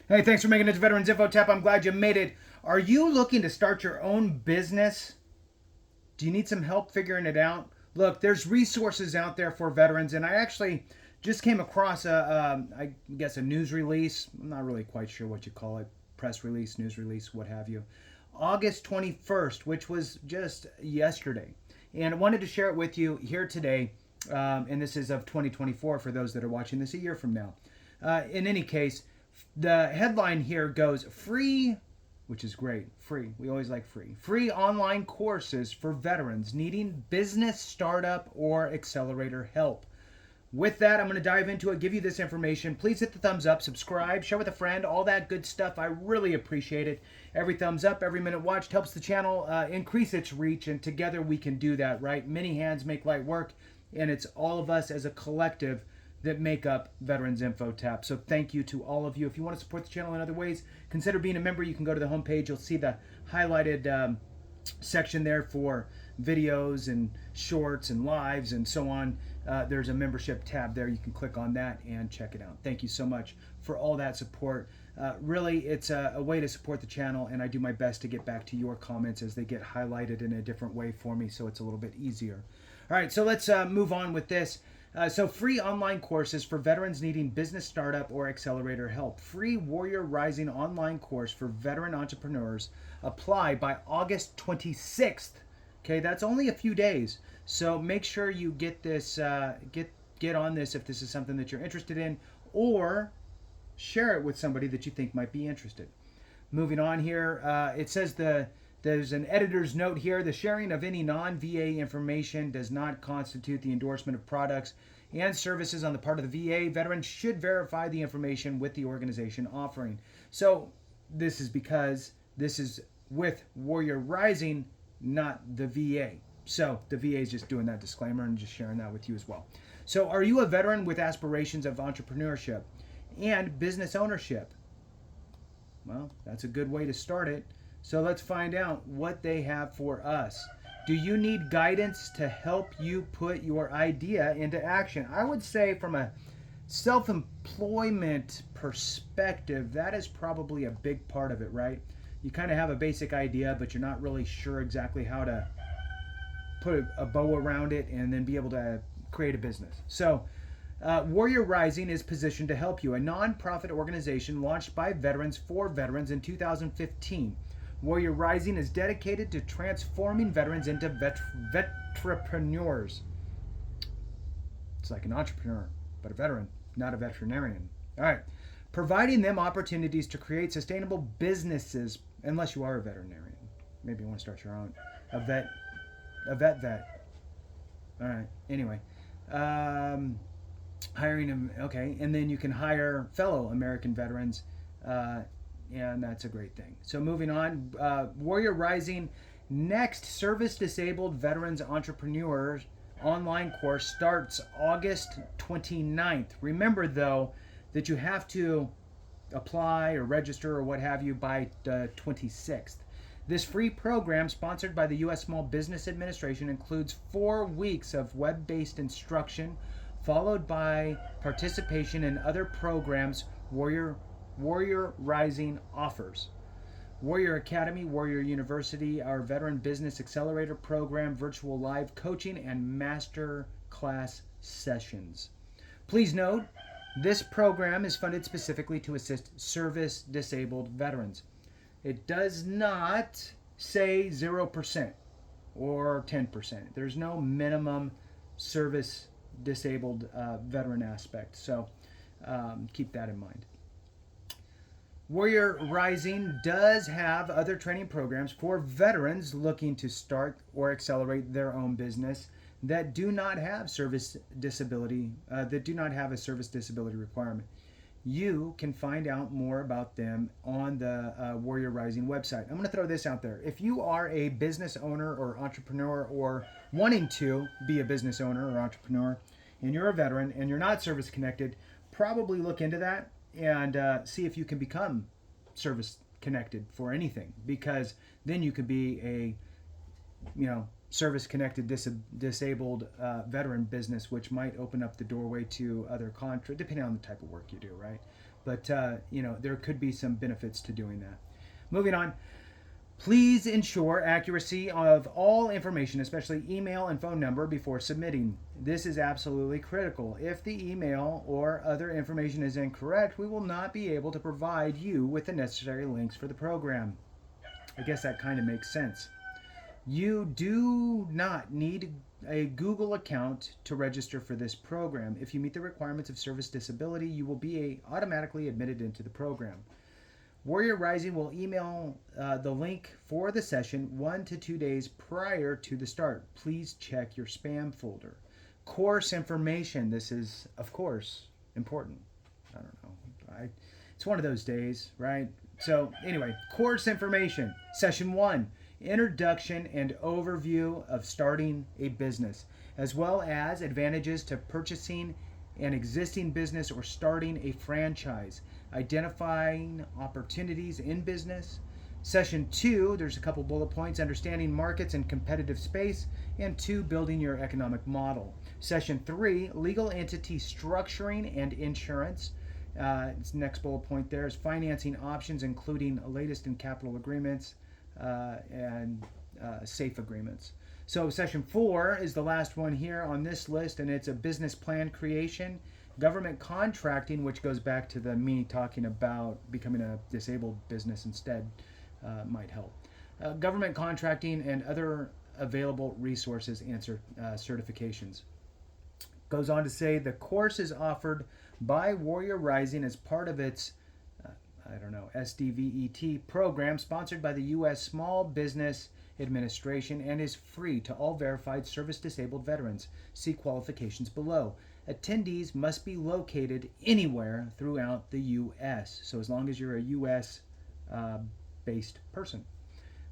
Hey, thanks for making it to Veterans Info Tap. I'm glad you made it. Are you looking to start your own business? Do you need some help figuring it out? Look, there's resources out there for veterans, and I actually just came across I guess a news release. I'm not really quite sure what you call it, press release, news release, what have you. August 21st, which was just yesterday, and I wanted to share it with you here today. And this is of 2024 for those that are watching this a year from now. In any case, the headline here goes free, which is great. Free. We always like free. Free online courses for veterans needing business startup or accelerator help. With that, I'm going to dive into it, give you this information. Please hit the thumbs up, subscribe, share with a friend, all that good stuff. I really appreciate it. Every thumbs up, every minute watched helps the channel increase its reach, and together we can do that, right? Many hands make light work, and it's all of us as a collective that make up Veterans Info Tap. So thank you to all of you. If you want to support the channel in other ways, consider being a member. You can go to the homepage. You'll see the highlighted section there for videos and shorts and lives and so on. There's a membership tab there. You can click on that and check it out. Thank you so much for all that support. Really, it's a way to support the channel, and I do my best to get back to your comments as they get highlighted in a different way for me, so it's a little bit easier. All right, so let's move on with this. So free online courses for veterans needing business startup or accelerator help. Free Warrior Rising online course for veteran entrepreneurs. Apply by August 26th. Okay, that's only a few days. So make sure you get this, get on this if this is something that you're interested in, or share it with somebody that you think might be interested. Moving on here, it says there's an editor's note here. The sharing of any non-VA information does not constitute the endorsement of products and services on the part of the VA. Veterans should verify the information with the organization offering. So this is because this is with Warrior Rising, not the VA. So the VA is just doing that disclaimer and just sharing that with you as well. So are you a veteran with aspirations of entrepreneurship and business ownership? Well, that's a good way to start it. So let's find out what they have for us. Do you need guidance to help you put your idea into action? I would say from a self-employment perspective, that is probably a big part of it, right? You kind of have a basic idea, but you're not really sure exactly how to put a bow around it and then be able to create a business. So Warrior Rising is positioned to help you, a nonprofit organization launched by veterans for veterans in 2015. Warrior Rising is dedicated to transforming veterans into vetrepreneurs. It's like an entrepreneur, but a veteran, not a veterinarian. All right. Providing them opportunities to create sustainable businesses, unless you are a veterinarian. Maybe you want to start your own. A vet. All right. Anyway. Hiring them. Okay. And then you can hire fellow American veterans. And that's a great thing. So moving on, Warrior Rising next service disabled veterans entrepreneurs online course starts August 29th. Remember though that you have to apply or register or what have you by the 26th. This free program sponsored by the U.S. Small Business Administration includes 4 weeks of web-based instruction followed by participation in other programs Warrior Rising offers. Warrior Academy, Warrior University, our Veteran Business Accelerator Program, virtual live coaching, and master class sessions. Please note, this program is funded specifically to assist service-disabled veterans. It does not say 0% or 10%. There's no minimum service-disabled veteran aspect, so keep that in mind. Warrior Rising does have other training programs for veterans looking to start or accelerate their own business that do not have service disability, that do not have a service disability requirement. You can find out more about them on the Warrior Rising website. I'm going to throw this out there. If you are a business owner or entrepreneur or wanting to be a business owner or entrepreneur and you're a veteran and you're not service connected, probably look into that and see if you can become service connected for anything, because then you could be a service connected disabled veteran business, which might open up the doorway to other depending on the type of work you do, right? But, there could be some benefits to doing that. Moving on. Please ensure accuracy of all information, especially email and phone number, before submitting. This is absolutely critical. If the email or other information is incorrect, we will not be able to provide you with the necessary links for the program. I guess that kind of makes sense. You do not need a Google account to register for this program. If you meet the requirements of service disability, you will be automatically admitted into the program. Warrior Rising will email the link for the session 1 to 2 days prior to the start. Please check your spam folder. Course information. This is, of course, important. I don't know. It's one of those days, right? So anyway, course information. Session 1, introduction and overview of starting a business, as well as advantages to purchasing an existing business or starting a franchise, identifying opportunities in business. Session 2, there's a couple bullet points: understanding markets and competitive space, and 2, building your economic model. Session 3, legal entity structuring and insurance. Next bullet point there is financing options, including latest in capital agreements and safe agreements. So session 4 is the last one here on this list, and it's a business plan creation, government contracting, which goes back to me talking about becoming a disabled business instead, might help. Government contracting and other available resources and certifications. Goes on to say the course is offered by Warrior Rising as part of its SDVET program sponsored by the U.S. Small Business Administration and is free to all verified service-disabled veterans. See qualifications below. Attendees must be located anywhere throughout the U.S., so as long as you're a U.S. Based person.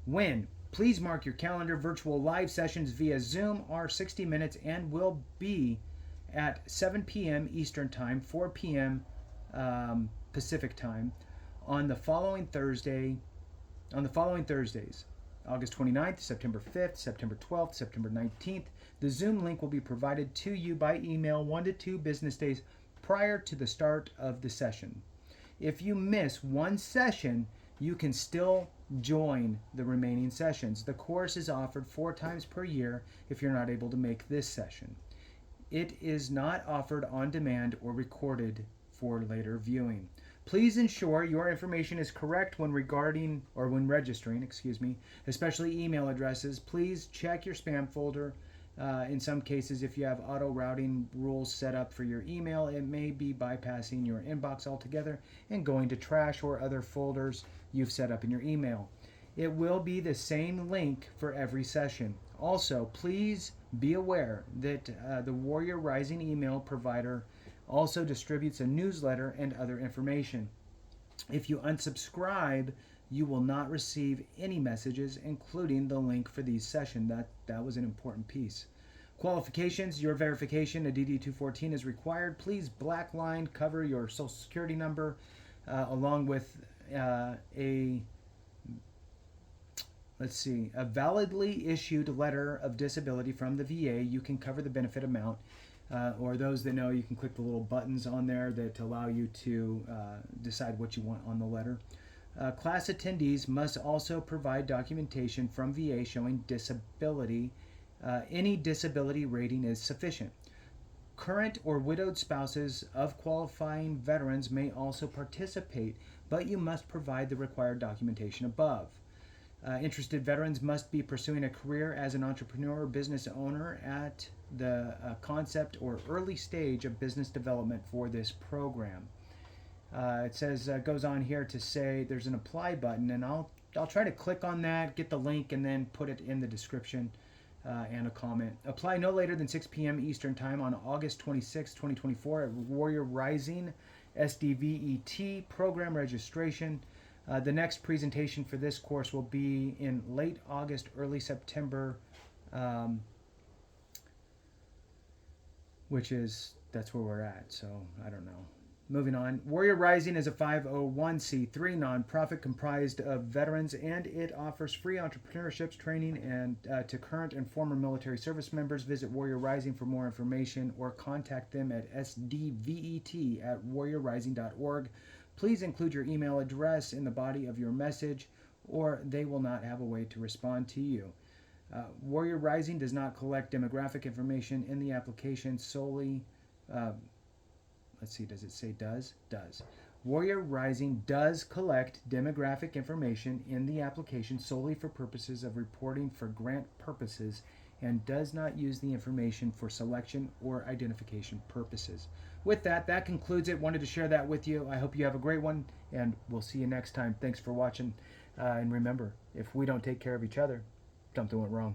When? Please mark your calendar. Virtual live sessions via Zoom are 60 minutes and will be at 7 p.m. Eastern Time, 4 p.m. Pacific Time on the following Thursdays: August 29th, September 5th, September 12th, September 19th. The Zoom link will be provided to you by email 1 to 2 business days prior to the start of the session. If you miss one session, you can still join the remaining sessions. The course is offered 4 times per year if you're not able to make this session. It is not offered on demand or recorded for later viewing. Please ensure your information is correct when registering, especially email addresses. Please check your spam folder. In some cases, if you have auto routing rules set up for your email, it may be bypassing your inbox altogether and going to trash or other folders you've set up in your email. It will be the same link for every session. Also, please be aware that the Warrior Rising email provider also distributes a newsletter and other information. If you unsubscribe, you will not receive any messages, including the link for these sessions. That was an important piece. Qualifications: your verification, a DD-214 is required. Please black line cover your social security number along with a validly issued letter of disability from the VA. You can cover the benefit amount. Or those that know, you can click the little buttons on there that allow you to decide what you want on the letter. Class attendees must also provide documentation from VA showing disability. Any disability rating is sufficient. Current or widowed spouses of qualifying veterans may also participate, but you must provide the required documentation above. Interested veterans must be pursuing a career as an entrepreneur or business owner at the concept or early stage of business development for this program. It says, goes on here to say there's an apply button, and I'll try to click on that, get the link, and then put it in the description and a comment. Apply no later than 6 p.m. Eastern Time on August 26, 2024 at Warrior Rising SDVET program registration. The next presentation for this course will be in late August, early September, that's where we're at, so I don't know. Moving on. Warrior Rising is a 501c3 nonprofit comprised of veterans, and it offers free entrepreneurship training and to current and former military service members. Visit Warrior Rising for more information or contact them at sdvet@warriorrising.org. Please include your email address in the body of your message, or they will not have a way to respond to you. Warrior Rising does not collect demographic information in the application solely. Let's see, does it say does? Does. Warrior Rising does collect demographic information in the application solely for purposes of reporting for grant purposes and does not use the information for selection or identification purposes. With that, that concludes it. Wanted to share that with you. I hope you have a great one, and we'll see you next time. Thanks for watching. And remember, if we don't take care of each other, something went wrong.